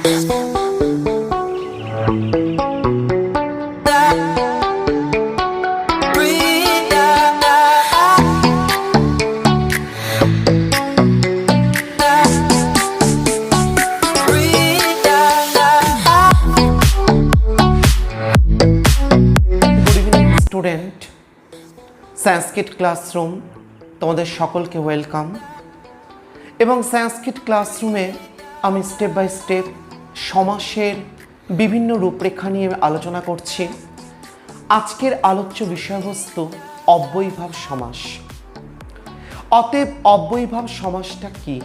Student, সংস্কৃত classroom তোমাদের সকলকে welcome. এবং সংস্কৃত ক্লাসরুমে আমি স্টেপ বাই স্টেপ সমাসের বিভিন্ন রূপরেখা নিয়ে আলোচনা করছি। আজকের আলোচ্য বিষয়বস্তু অব্যয়ীভাব সমাস। অতএব অব্যয়ীভাব সমাসটা কি?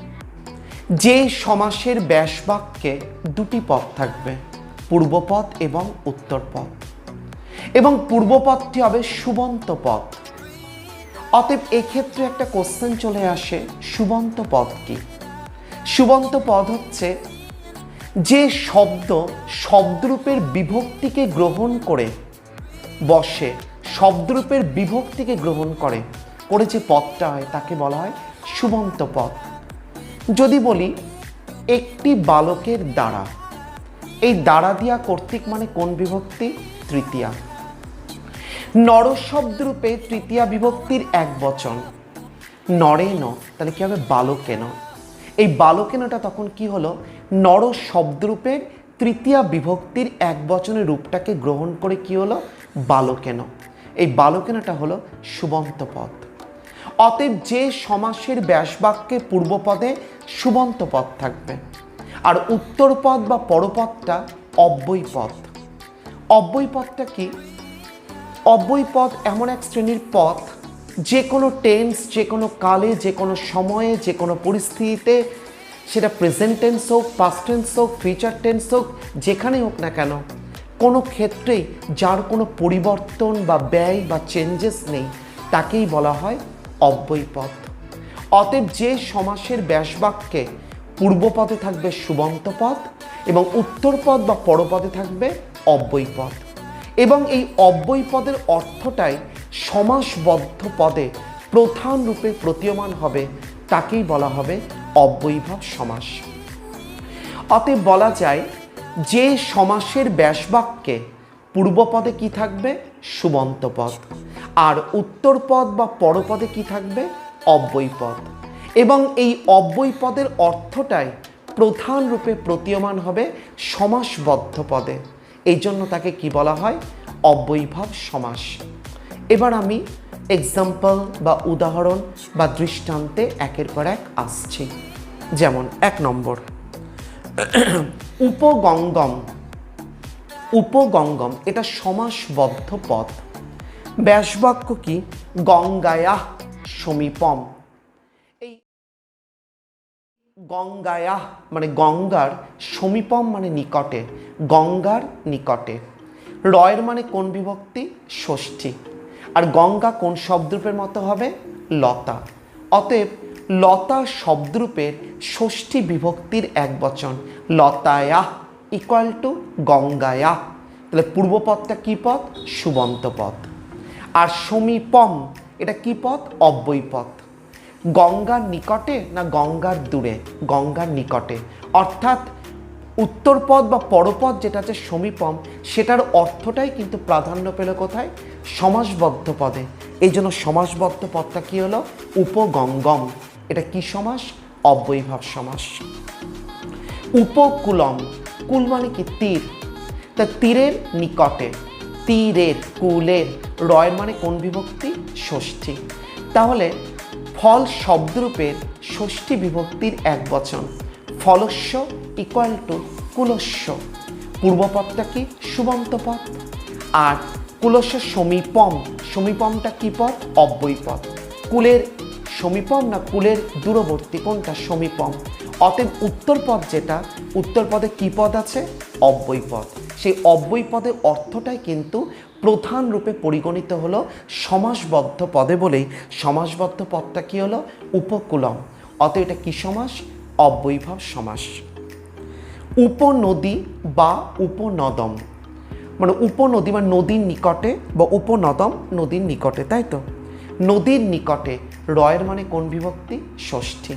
যে সমাসের ব্যাসবাক্যে দুটি পদ থাকবে, পূর্বপদ এবং উত্তরপদ, এবং পূর্বপদটি হবে সুবন্ত পদ। অতএব এক্ষেত্রে একটা কোশ্চেন চলে আসে, সুবন্ত পদ কি? সুবন্ত পদ হচ্ছে যে শব্দ শব্দরূপের বিভক্তিকে গ্রহণ করে বসে, শব্দরূপের বিভক্তিকে গ্রহণ করে যে পদটা হয় তাকে বলা হয় সুবন্ত পদ। যদি বলি একটি বালকের দ্বারা, এই দ্বারা দিয়া কর্তৃক মানে কোন বিভক্তি? তৃতীয়া। নর শব্দরূপে তৃতীয়া বিভক্তির এক বচন নরেন, তাহলে কি হবে? বালকেন। এই বালকেনটা তখন কি হলো? নর শব্দরূপের তৃতীয়া বিভক্তির এক বচনের রূপটাকে গ্রহণ করে কি হলো? বালকেন। এই বালকেনটা হলো সুবন্ত পদ। অতএব যে সমাসের ব্যাসবাক্যে পূর্বপদে সুবন্ত পদ থাকবে আর উত্তরপদ বা পরপদটা অব্যয়ী পদ। অব্যয়ী পদটা কি? অব্যয়ী পদ এমন এক শ্রেণীর পদ যে কোনো টেন্স, যে কোনো কালে, যে কোনো সময়ে, যে কোনো পরিস্থিতিতে, সেটা প্রেজেন্ট টেন্স হোক, পাস্ট টেন্স হোক, ফিউচার টেন্স হোক, যেখানেই হোক না কেন, কোনো ক্ষেত্রেই যার কোনো পরিবর্তন বা ব্যয় বা চেঞ্জেস নেই, তাকেই বলা হয় অব্যয়ী পদ। অতএব যে সমাসের ব্যাসবাক্যে পূর্বপদে থাকবে সুবন্ত পদ এবং উত্তরপদ বা পরপদে থাকবে অব্যয়ী পদ, এবং এই অব্যয়ী পদের অর্থটাই সমাসবদ্ধ পদে প্রধান রূপে প্রতীয়মান হবে, তাকেই বলা হবে অব্যয়ীভাব সমাস। অতএব বলা যায় যে সমাসের ব্যাসবাক্যে পূর্বপদে কি থাকবে? সুবন্ত পদ, আর উত্তরপদ বা পরপদে কি থাকবে? অব্যয়ী পদ, এবং এই অব্যয়ী পদের অর্থটাই প্রধান রূপে প্রতীয়মান হবে সমাসবদ্ধ পদে, এই জন্য তাকে কি বলা হয়? অব্যয়ীভাব সমাস। এবার আমি এক্সাম্পল বা উদাহরণ বা দৃষ্টান্তে একের পর এক আসছি। যেমন 1 নম্বর, উপগঙ্গম। উপগঙ্গম এটা সমাসবদ্ধ পদ। ব্যাসবাক্য কি? গঙ্গায়া সমীপম। এই গঙ্গায়া মানে গঙ্গার, সমীপম মানে নিকটে, গঙ্গার নিকটে। রয়ের মানে কোন বিভক্তি? ষষ্ঠী। আর গঙ্গা কোন শব্দরূপের মতো হবে? লতা। অতএব লতা শব্দরূপের ষষ্ঠী বিভক্তির এক বচন লতায়া ইকুয়াল টু গঙ্গায়া। তাহলে পূর্বপদটা কি পদ? সুবন্ত পদ। আর সমীপম এটা কি পদ? অব্যয়ী পদ। গঙ্গার নিকটে না গঙ্গার দূরে? গঙ্গার নিকটে। অর্থাৎ উত্তরপদ বা পরপদ যেটা আছে সমীপম, সেটার অর্থটাই কিন্তু প্রাধান্য পেল কোথায়? সমাসবদ্ধ পদে। এই জন্য সমাসবদ্ধ পদটা কি হলো? উপগঙ্গম। এটা কি সমাস? অব্যয়ীভাব সমাস। উপকূলম, কুল মানে কি? তীর। তা তীরের নিকটে, তীরের, কুলের, রয়ের মানে কোন বিভক্তি? ষষ্ঠী। তাহলে ফল শব্দরূপের ষষ্ঠী বিভক্তির এক বচন ফলস্য ইকুয়াল টু কুলস্য। পূর্বপদটা কি? সুবন্ত পদ। আর কুলস্য সমীপম, সমীপমটা কি পদ? অব্যয়ী পদ। কুলের সমীপম না কুলের দূরবর্তী কোনটা? সমীপম। অতএব উত্তরপদ যেটা, উত্তরপদে কি পদ আছে? অব্যয়ী পদ। সেই অব্যয়ী পদের অর্থটাই কিন্তু প্রধান রূপে পরিগণিত হলো সমাসবদ্ধ পদে বলেই সমাসবদ্ধ পদটা কি হলো? উপকূলম। অতএব এটা কি সমাস? অব্যয়ীভাব সমাস। উপনদী বা উপনদম, মানে উপনদী বা নদীর নিকটে, বা উপনদম নদীর নিকটে, তাই তো? নদীর নিকটে রয়ের মানে কোন বিভক্তি? ষষ্ঠী।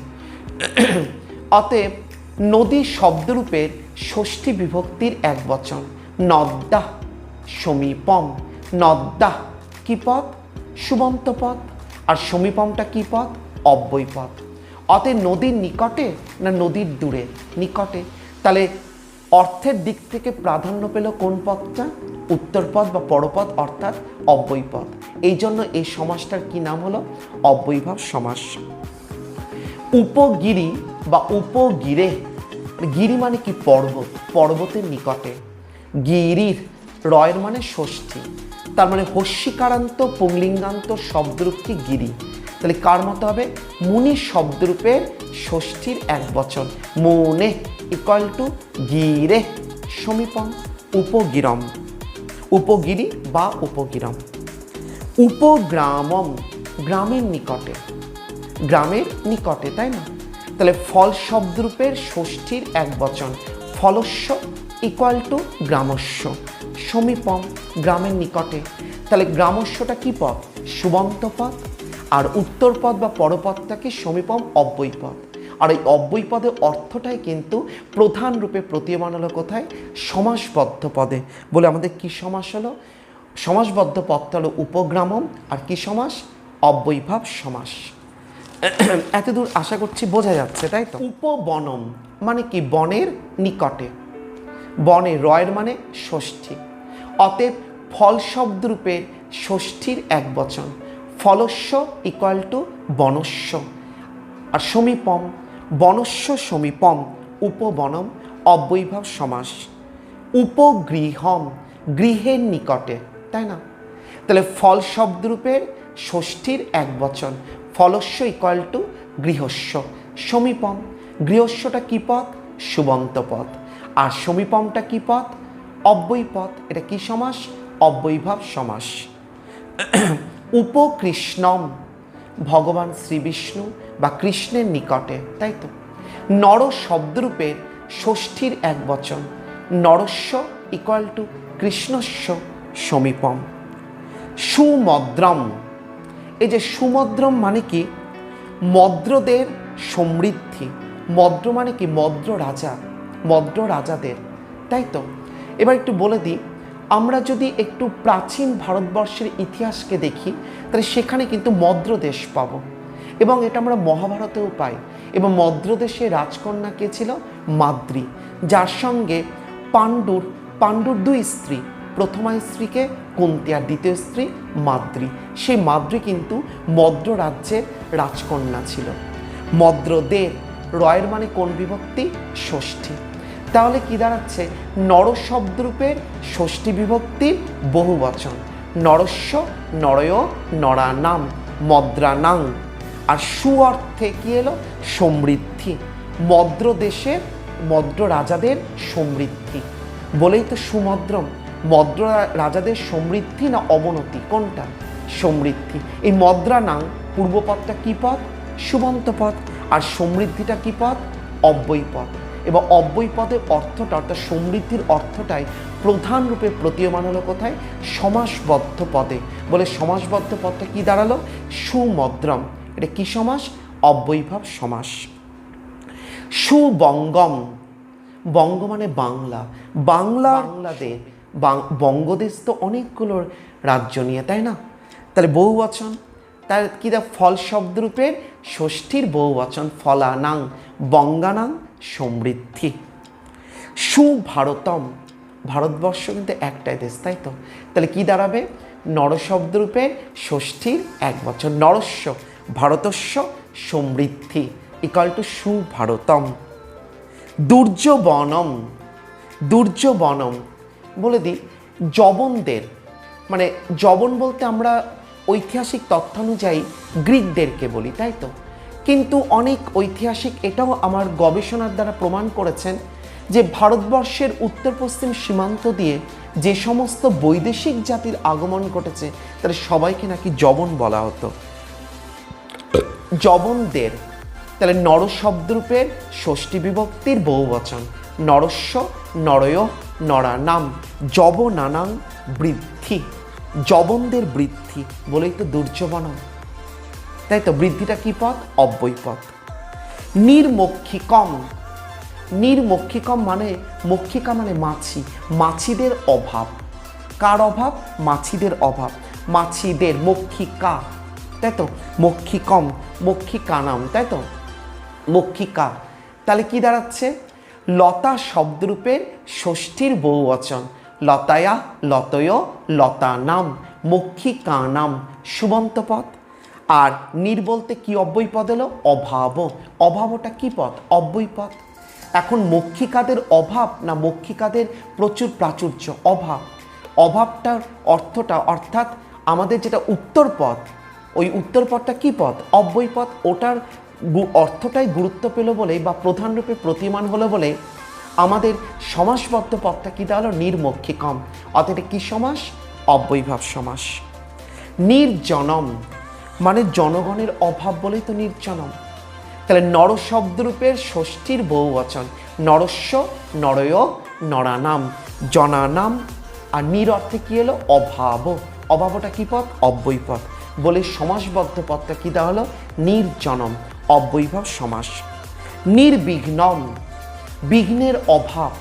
অতএব নদী শব্দরূপের ষষ্ঠী বিভক্তির এক বচন, নদ্যা সমীপম। নদ্যা কি পদ? সুবন্ত পদ। আর সমীপমটা কি পদ? অব্যয় পদ। অতএব নদীর নিকটে না নদীর দূরে? নিকটে। তাহলে অর্থের দিক থেকে প্রাধান্য পেল কোন পদটা? উত্তরপদ বা পরপদ, অর্থাৎ অব্যয় পদ। এই জন্য এই সমাসটার কি নাম হলো? অব্যয়ীভাব সমাস। উপগিরি বা উপগিরে, গিরি মানে কি? পর্বত, পর্বতের নিকটে। গিরির রয়ের মানে ষষ্ঠী, তার মানে হস্যিকারান্ত পুংলিঙ্গান্ত শব্দরূপ কি? গিরি। তাহলে কার মতো হবে? মুনি শব্দরূপের ষষ্ঠীর এক বচন, মুনে ইকুয়াল টু গিরে সমীপম। উপগিরম, উপগিরি বা উপগিরম। উপগ্রামম, গ্রামের নিকটে, গ্রামের নিকটে, তাই না? তাহলে ফল শব্দরূপের ষষ্ঠীর এক বচন, ফলস্য ইকুয়াল টু গ্রামস্য সমীপম, গ্রামের নিকটে। তাহলে গ্রামস্যটা কি পদ? সুবন্ত পদ। আর উত্তর পদ বা পরপদটা কি? সমীপম, অব্যয় পদ। আর এই অব্যয় পদের অর্থটাই কিন্তু প্রধান রূপে প্রতীয়মান হলো কোথায়? সমাসবদ্ধ পদে। বলে আমাদের কি সমাস হলো? সমাসবদ্ধ পদটা হলো উপগ্রামম। আর কি সমাস? অব্যয়ীভাব সমাস। এতদূর আশা করছি বোঝা যাচ্ছে, তাই তো? উপবনম মানে কি? বনের নিকটে। বনে রয়ের মানে ষষ্ঠী। অতএব ফল শব্দরূপে ষষ্ঠীর এক বচন, ফলস্য ইকুয়াল টু বনস্য। আর সমীপম, বনস্য সমীপম, উপবনম, অব্যয়ীভাব সমাস। উপগৃহম, গৃহের নিকটে, তাই না? তাহলে ফল শব্দরূপের ষষ্ঠীর এক বচন, ফলস্য ইকুয়াল টু গৃহস্য সমীপম। গৃহস্যটা কি পদ? সুবন্ত পদ। আর সমীপমটা কি পদ? অব্যয় পদ। এটা কি সমাস? অব্যয়ীভাব সমাস। উপকৃষ্ণম, ভগবান শ্রী বিষ্ণু বা কৃষ্ণের নিকটে, তাই তো? নর শব্দরূপের ষষ্ঠীর এক বচন, নরস্য ইকুয়াল টু কৃষ্ণস্য সমীপম। সুমদ্রম, এই যে সুমদ্রম মানে কি? মদ্রদের সমৃদ্ধি। মদ্র মানে কি? মদ্র রাজা, মদ্র রাজাদের, তাই তো? এবার একটু বলে দিই, আমরা যদি একটু প্রাচীন ভারতবর্ষের ইতিহাসকে দেখি, তাহলে সেখানে কিন্তু মদ্র দেশ পাব, এবং এটা আমরা মহাভারতেও পাই। এবং মদ্র দেশের রাজকন্যা কে ছিল? মাদ্রী, যার সঙ্গে পাণ্ডুর দুই স্ত্রী, প্রথমা স্ত্রীকে কুন্তি আর দ্বিতীয় স্ত্রী মাদ্রী। সেই মাদ্রী কিন্তু মদ্র রাজ্যের রাজকন্যা ছিল। মদ্রদের রয়ের মানে কোন বিভক্তি? ষষ্ঠী। তাহলে কি দাঁড়াচ্ছে? নর শব্দরূপের ষষ্ঠী বিভক্তির বহু বচন, নরস্য নরয় নরানাম মদ্রানাং। আর সু অর্থে কি এলো? সমৃদ্ধি। মদ্র দেশের, মদ্র রাজাদের সমৃদ্ধি বলেই তো সুমদ্রম। মদ্র রাজাদের সমৃদ্ধি না অবনতি? কোনটা? সমৃদ্ধি। এই মদ্রানাং পূর্বপদটা কি পদ? সুবন্ত পদ। আর সমৃদ্ধিটা কি পদ? অব্যয় পদ। এবং অব্যয় পদের অর্থটা, অর্থাৎ সমৃদ্ধির অর্থটাই প্রধান রূপে প্রতীয়মান হলো কোথায়? সমাসবদ্ধ পদে। বলে সমাসবদ্ধ পদটা কি দাঁড়ালো? সুমদ্রম। এটা কি সমাস? অব্যয়ীভাব সমাস। সুবঙ্গম, বঙ্গ মানে বাংলা। বাংলাদেশ, বঙ্গদেশ তো অনেকগুলো রাজ্য নিয়ে, তাই না? তাহলে বহু বচন, তার কি? ফল শব্দরূপের ষষ্ঠীর বহু বচন, ফলানাং বঙ্গানাং সমৃদ্ধি। সুভারতম, ভারতবর্ষ কিন্তু একটাই দেশ, তাই তো? তাহলে কি দাঁড়াবে? নর শব্দরূপে ষষ্ঠীর এক বচন, নরস্য ভারতস্য সমৃদ্ধি ইকুয়াল টু সুভারতম। দুর্যোবনম, দুর্যোবনম বলে দিই যবনদের, মানে যবন বলতে আমরা ঐতিহাসিক তথ্যানুযায়ী গ্রিকদেরকে বলি, তাই তো? কিন্তু অনেক ঐতিহাসিক এটাও আমার গবেষণার দ্বারা প্রমাণ করেছেন যে ভারতবর্ষের উত্তর পশ্চিম সীমান্ত দিয়ে যে সমস্ত বৈদেশিক জাতির আগমন ঘটেছে তাদের সবাইকে নাকি যবন বলা হতো, যবনদের। তাহলে নর শব্দরূপের ষষ্ঠী বিভক্তির বহুবচন, নরস্য নরয় নরানাম যবনানাং বৃদ্ধি, যবনদের বৃদ্ধি বলেই তো দুর্যোবনম, তাই তো? বৃদ্ধিটা কি পদ? অব্যয় পদ। নির্মক্ষিকম, নির্মক্ষিকম মানে মক্ষিকা মানে মাছি, মাছিদের অভাব। কার অভাব? মাছিদের অভাব। মাছিদের, মক্ষিকা, তাই তো, মক্ষিকম, মক্ষিকানাম, তাই তো, মক্ষিকা। তাহলে কি দাঁড়াচ্ছে? লতা শব্দরূপের ষষ্ঠীর বহুবচন, লতায়া, লতয়, লতা নাম, মক্ষিকা নাম, সুবন্ত পদ। আর নির বলতে কি অব্যয় পদ এলো? অভাব। অভাবটা কি পদ? অব্যয় পদ। এখন মক্ষিকাদের অভাব না মক্ষিকাদের প্রচুর প্রাচুর্য? অভাব। অভাবটার অর্থটা, অর্থাৎ আমাদের যেটা উত্তর পদ, ওই উত্তর পদটা কি পদ? অব্যয় পদ। ওটার অর্থটাই গুরুত্ব পেল বলে বা প্রধান রূপে প্রতিমান হলো বলে আমাদের সমাসবদ্ধ পদটা কি দেওয়া হলো? নির্মক্ষিকম। অর্থাৎ কি সমাস? অব্যয়ভাব সমাস। নির্জনম মানে জনগণের অভাব বলেই তো নির্জনম। তাহলে নর শব্দরূপের ষষ্ঠীর বহুবচন, নরস্য, নরয়, নরানাম, জনানাম। আর নির অর্থে কি এলো? অভাব। অভাবটা কি পদ? অব্যয় পদ বলে সমাসবদ্ধ পদটা কি দেওয়া হলো? নির্জনম, অব্যয়ভাব সমাস। নির্বিঘ্নম, বিঘ্নের অভাব।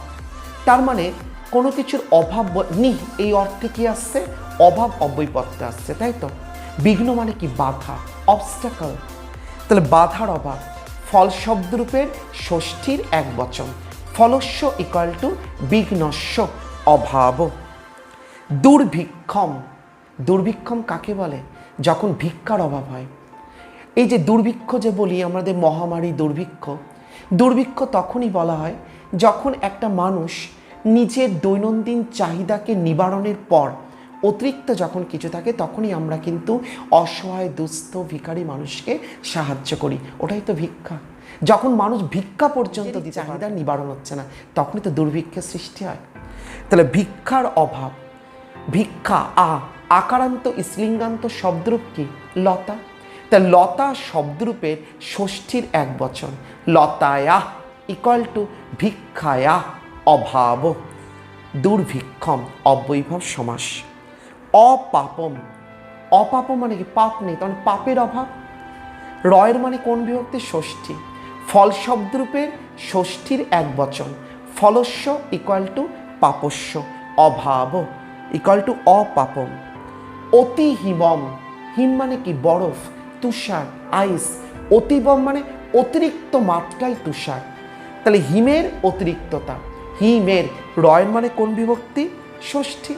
তার মানে কোনো কিছুর অভাব, নিহ এই অর্থে কি আসছে? অভাব অব্যয় পদটা আসছে, তাই তো। বিঘ্ন মানে কি? বাধা, অবস্টাকল। তাহলে বাধার অভাব। ফল শব্দরূপের ষষ্ঠীর এক বচন, ফলস্য ইকুয়াল টু বিঘ্নস্য, অভাব। দুর্ভিক্ষম, দুর্ভিক্ষম কাকে বলে? যখন ভিক্ষার অভাব হয়। এই যে দুর্ভিক্ষ যে বলি আমাদের, মহামারী, দুর্ভিক্ষ, দুর্ভিক্ষ তখনই বলা হয় যখন একটা মানুষ নিজের দৈনন্দিন চাহিদাকে নিবারণের পর অতিরিক্ত যখন কিছু থাকে তখনই আমরা কিন্তু অসহায়, দুস্থ, ভিখারি মানুষকে সাহায্য করি। ওটাই তো ভিক্ষা। যখন মানুষ ভিক্ষা পর্যন্ত চাহিদা নিবারণ হচ্ছে না, তখনই তো দুর্ভিক্ষের সৃষ্টি হয়। তাহলে ভিক্ষার অভাব। ভিক্ষা আকারান্ত স্লিঙ্গান্ত শব্দরূপ কি? লতা। তা লতা শব্দরূপের ষষ্ঠীর এক বচন, লতায়া ইকুয়াল টু ভিক্ষায়া, অভাব। দুর্ভিক্ষম, অব্যয়ভাব সমাস। অপাপম, অপাপম মানে কি? পাপ নেই, তার মানে পাপের অভাব। রয়ের মানে কোন বিভক্তি? ষষ্ঠী। ফল শব্দরূপের ষষ্ঠীর এক বচন, ফলস্য ইকুয়াল টু পাপস্য, অভাব ইকুয়াল টু অপাপম। অতি হিমম, হিম মানে কি? বরফ, তুষার, আইস। অতিবম মানে অতিরিক্ত মাত্রায় তুষার। তাহলে হিমের অতিরিক্ততা, হিমের। রয়ের মানে কোন বিভক্তি? ষষ্ঠী।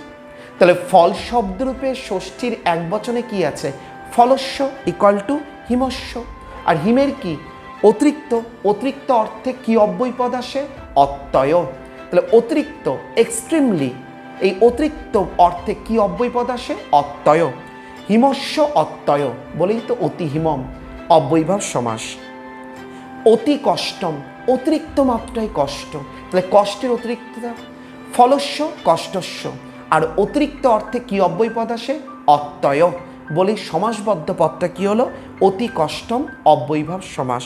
তাহলে ফল শব্দরূপে ষষ্ঠীর এক বচনে কি আছে? ফলস্য ইকুয়াল টু হিমস্য। আর হিমের কি? অতিরিক্ত। অতিরিক্ত অর্থে কি অব্যয় পদ আসে? অত্যয়। তাহলে অতিরিক্ত, এক্সট্রিমলি, এই অতিরিক্ত অর্থে কি অব্যয় পদ আসে? অত্যয়। হিমস্য অত্যয় বলেই তো অতি হিমম, অব্যয়ভাব সমাস। অতি কষ্টম, অতিরিক্ত মাত্রায় কষ্ট। তাহলে কষ্টের অতিরিক্ততা, ফলস্য কষ্টস্য। আর অতিরিক্ত অর্থে কি অব্যয় পদ আসে? অত্যয় বলে সমাসবদ্ধ পদটা কি হলো? অতি কষ্টম, অব্যয়ভাব সমাস।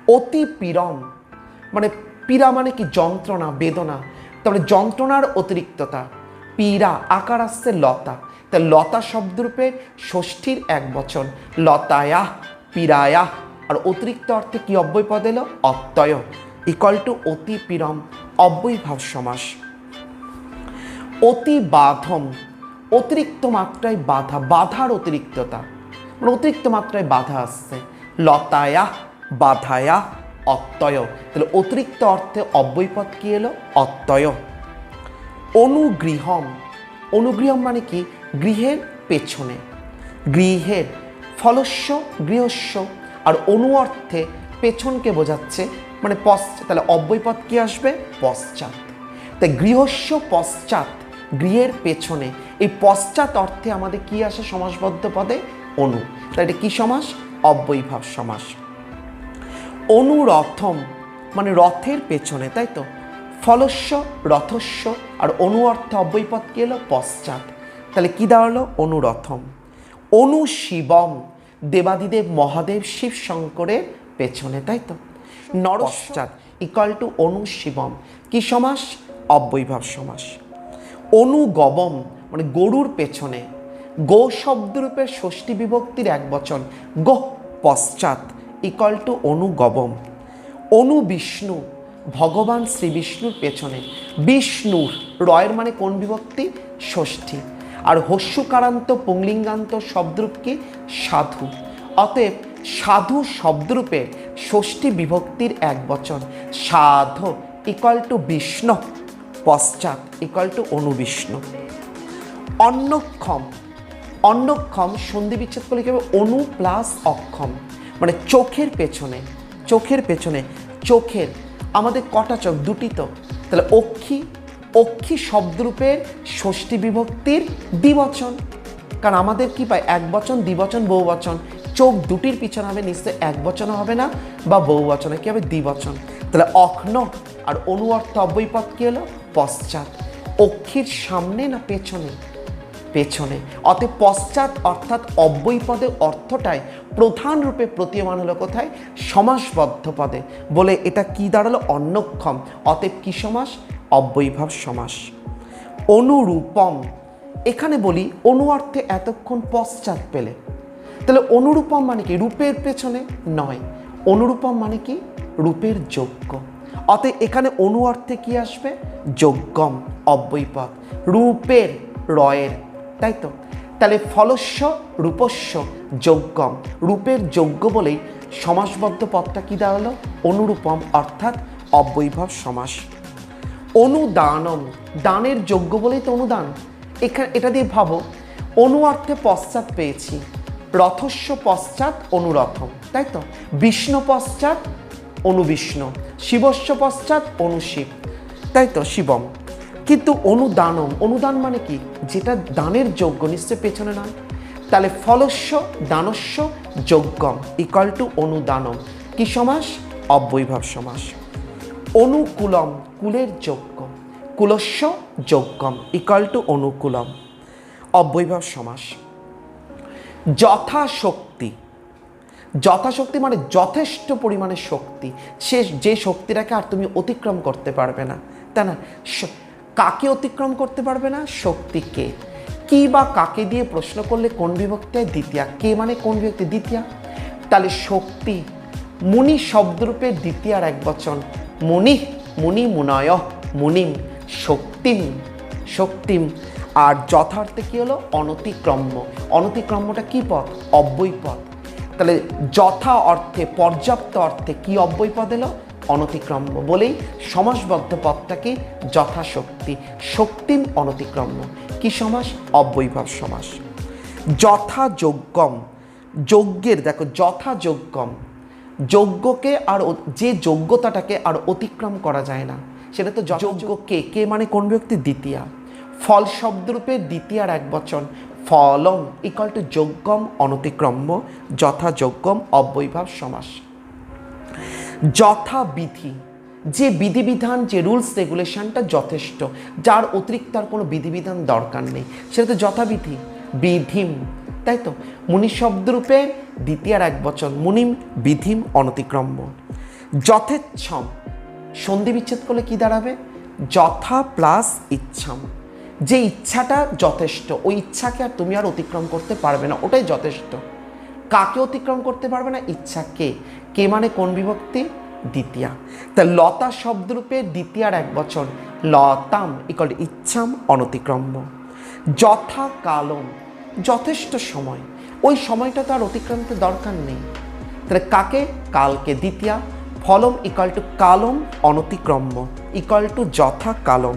অতি পীড়ম মানে, পীড়া মানে কি? যন্ত্রণা, বেদনা। তবে যন্ত্রণার অতিরিক্ততা, পীড়া, আকার আসছে লতা। তা লতা শব্দরূপের ষষ্ঠীর এক বচন, লতায়া, পীড়ায়া। আর অতিরিক্ত অর্থে কি অব্যয় পদ এলো? অত্যয় ইকুয়াল টু অতি পীড়ম, অব্যয়ভাব সমাস। অতি বাধম, অতিরিক্ত মাত্রায় বাধা, বাধার অতিরিক্ততা, মানে অতিরিক্ত মাত্রায় বাধা আসছে। লতায়া, বাধায়া, অত্যয়। তাহলে অতিরিক্ত অর্থে অব্যয়পদ কি এলো? অত্যয়। অনুগৃহম, অনুগৃহম মানে কি? গৃহের পেছনে, গৃহের। ফলস্য গৃহস্য। আর অনু অর্থে পেছনকে বোঝাচ্ছে, মানে পশ্চাৎ। তাহলে অব্যয়পদ কি আসবে? পশ্চাৎ। তাই গৃহস্য পশ্চাৎ, গৃহের পেছনে। এই পশ্চাৎ অর্থে আমাদের কি আসে সমাসবদ্ধ পদে? অনু। তাহলে এটা কি সমাস? অব্যয়ভাব সমাস। অনুরথম মানে রথের পেছনে, তাই তো। ফলস্য রথস্য। আর অনু অর্থে অব্যয়পদ কি এলো? পশ্চাৎ। তাহলে কি দাঁড়ালো? অনুরথম। অনুশিবম, দেবাদিদেব মহাদেব শিব শঙ্করের পেছনে, তাই তো। নরশ্চাৎ ইকুয়াল টু অনুশিবম, কি সমাস? অব্যয়ভাব সমাস। অনুগবম মানে গরুর পেছনে, গো শব্দরূপের ষষ্ঠী বিভক্তির এক বচন, গো, পশ্চাৎ ইকুয়াল টু অনুগবম। অনুবিষ্ণু ভগবান শ্রী বিষ্ণুর পেছনে। বিষ্ণুর রয়ের মানে কোন বিভক্তি? ষষ্ঠী। আর হস্যকারান্ত পুংলিঙ্গান্ত শব্দরূপ কি? সাধু। অতএব সাধু শব্দরূপের ষষ্ঠী বিভক্তির এক বচন সাধু ইকুয়াল টু বিষ্ণু, পশ্চাৎ ইকুয়াল টু অনুবিষ্ণু। অন্নক্ষম, অন্নক্ষম সন্ধি বিচ্ছেদ করলে কি হবে? অনু প্লাস অক্ষম, মানে চোখের পেছনে। চোখের পেছনে, চোখের আমাদের কটা চোখ? দুটি তো, তাহলে অক্ষি, অক্ষি শব্দরূপের ষষ্ঠী বিভক্তির দ্বিবচন। কারণ আমাদের কি পায়? এক বচন, দ্বিবচন, বহুবচন। চোখ দুটির পিছনে হবে, নিশ্চয় এক বচনে হবে না, বা বহুবচনে কি হবে? দ্বিবচন। তাহলে অক্ন আর অনু অর্থ অব্যয়পদ কি হলো? পশ্চাৎ। অক্ষির সামনে না পেছনে? পেছনে। অতএব পশ্চাৎ অর্থাৎ অব্যয়পদে অর্থটাই প্রধান রূপে প্রতীয়মান হলো কোথায়? সমাসবদ্ধ পদে। বলে এটা কি দাঁড়ালো? অন্নক্ষম। অতএব কি সমাস? অব্যয়ীভাব সমাস। অনুরূপম, এখানে বলি অনু অর্থে এতক্ষণ পশ্চাৎ পেলে, তাহলে অনুরূপম মানে কি? রূপের পেছনে নয়, অনুরূপম মানে কি? রূপের যোগ্য। অতএব এখানে অনু অর্থে কি আসবে? যোগ্যম, অব্যয়ীপদ, রূপের, রয়ের, তাই তো? তাহলে ফলস্য রূপস্য যোগ্যম, রূপের যোগ্য বলেই সমাসবদ্ধ পদটা কি দাঁড়ালো? অনুরূপম অর্থাৎ অব্যয়ীভাব সমাস। অনুদানম, দানের যোগ্য বলেই তো অনুদান। এখানে এটা দিয়ে ভাবো, অনু অর্থে পশ্চাৎ পেয়েছি, রথস্য পশ্চাৎ অনুরথম, তাই তো? বিষ্ণু পশ্চাৎ অনুবিষ্ণু, শিবস্য পশ্চাৎ অনুশিব, তাই তো? শিবম। কিন্তু অনুদানম, অনুদান মানে কি? যেটা দানের যোগ্য, নিশ্চয় পেছনে নয়। তাহলে ফলস্য দানস্য যোগ্যম ইকুয়াল টু অনুদানম, কি সমাস? অব্যয়ীভাব সমাস। অনুকূলম, কুলের যোগ্য, কুলস্য যোগ্যম ইকুয়াল টু অনুকূলম, অব্যয়ীভাব সমাস। যথাশক্তি, যথাশক্তি মানে যথেষ্ট পরিমাণে শক্তি, সে যে শক্তিটাকে আর তুমি অতিক্রম করতে পারবে না, তাই না? কাকে অতিক্রম করতে পারবে না? শক্তিকে। কি বা কাকে দিয়ে প্রশ্ন করলে কোন বিভক্তি? দ্বিতীয়া। কে মানে কোন বিভক্তি? দ্বিতীয়া। তাহলে শক্তি, মুনি শব্দরূপে দ্বিতীয়ার এক বচন মুনি, মুনি মুনয়, মুনিম, শক্তিম, শক্তিম। আর যথার্থে কি হলো? অনতিক্রম্য। অনতিক্রম্যটা কি পদ? অব্যয় পদ। তাহলে যথা অর্থে, পর্যাপ্ত অর্থে কি অব্যয় পদ এলো? অনতিক্রম্য। বলেই সমাসবদ্ধ পদটা কি? যথাশক্তি, শক্তিম অনতিক্রম্য, কি সমাস? অব্যয়ীভাব সমাস। যথাযোগ্যম, যজ্ঞের, দেখো যথাযোগ্যম, যোগ্যকে আর যে যোগ্যতাটাকে আর অতিক্রম করা যায় না, সেটা তো যোগ্য। কে, কে মানে কোন বিভক্তি? দ্বিতীয়া। ফল শব্দরূপে দ্বিতীয়ার এক বচন ফলম ইকুয়াল টু যোগ্যম অনতিক্রম্য, যথাযোগ্যম অব্যয়ীভাব সমাস। যথাবিধি, যে বিধিবিধান, যে রুলস রেগুলেশনটা যথেষ্ট, যার অতিরিক্ত আর কোনো বিধিবিধান দরকার নেই, সেটা তো যথাবিধি। বিধিম, তাই তো? মুনি শব্দরূপে দ্বিতীয়ার এক বচন মুনিম, বিধিম অনতিক্রম্য। যথেচ্ছম, সন্ধি বিচ্ছেদ করলে কি দাঁড়াবে? যথা প্লাস ইচ্ছাম, যে ইচ্ছাটা যথেষ্ট, ওই ইচ্ছাকে আর তুমি আর অতিক্রম করতে পারবে না, ওটাই যথেষ্ট। কাকে অতিক্রম করতে পারবে না? ইচ্ছাকে। কে মানে কোন বিভক্তি? দ্বিতীয়া। তা লতা শব্দরূপে দ্বিতীয়ার এক বচন লতাম ইকুয়াল টু ইচ্ছাম অনতিক্রম্য। যথা কালম, যথেষ্ট সময়, ওই সময়টা তো আর অতিক্রান্ত দরকার নেই, তাহলে কাকে? কালকে, দ্বিতীয়া। ফলম ইকুয়াল টু কালম অনতিক্রম্য ইকুয়াল টু যথা কালম।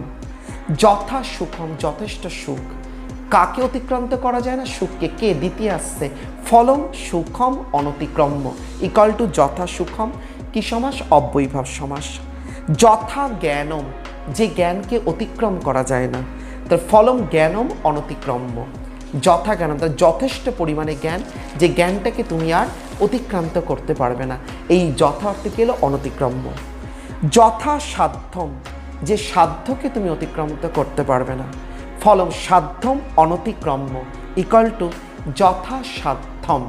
যথা সুখম, যথেষ্ট সুখ, কাকে অতিক্রান্ত করা যায় না? সুখকে। কে? দ্বিতীয় আসছে। ফলম সুখম অনতিক্রম্য ইকুয়াল টু যথা সুখম, কি সমাস? অব্যয়ীভাব সমাস। যথা জ্ঞানম, যে জ্ঞানকে অতিক্রম করা যায় না, তার ফলম জ্ঞানম অনতিক্রম্য, যথা জ্ঞানম, তার যথেষ্ট পরিমাণে জ্ঞান, যে জ্ঞানটাকে তুমি আর অতিক্রান্ত করতে পারবে না, এই যথা অর্থে কি হলো? অনতিক্রম্য। যথা সাধ্যম, যে সাধ্যকে তুমি অতিক্রান্ত করতে পারবে না, ফলম সাধ্যম অনতিক্রম্য ইকুয়াল টু যথা সাধ্যম।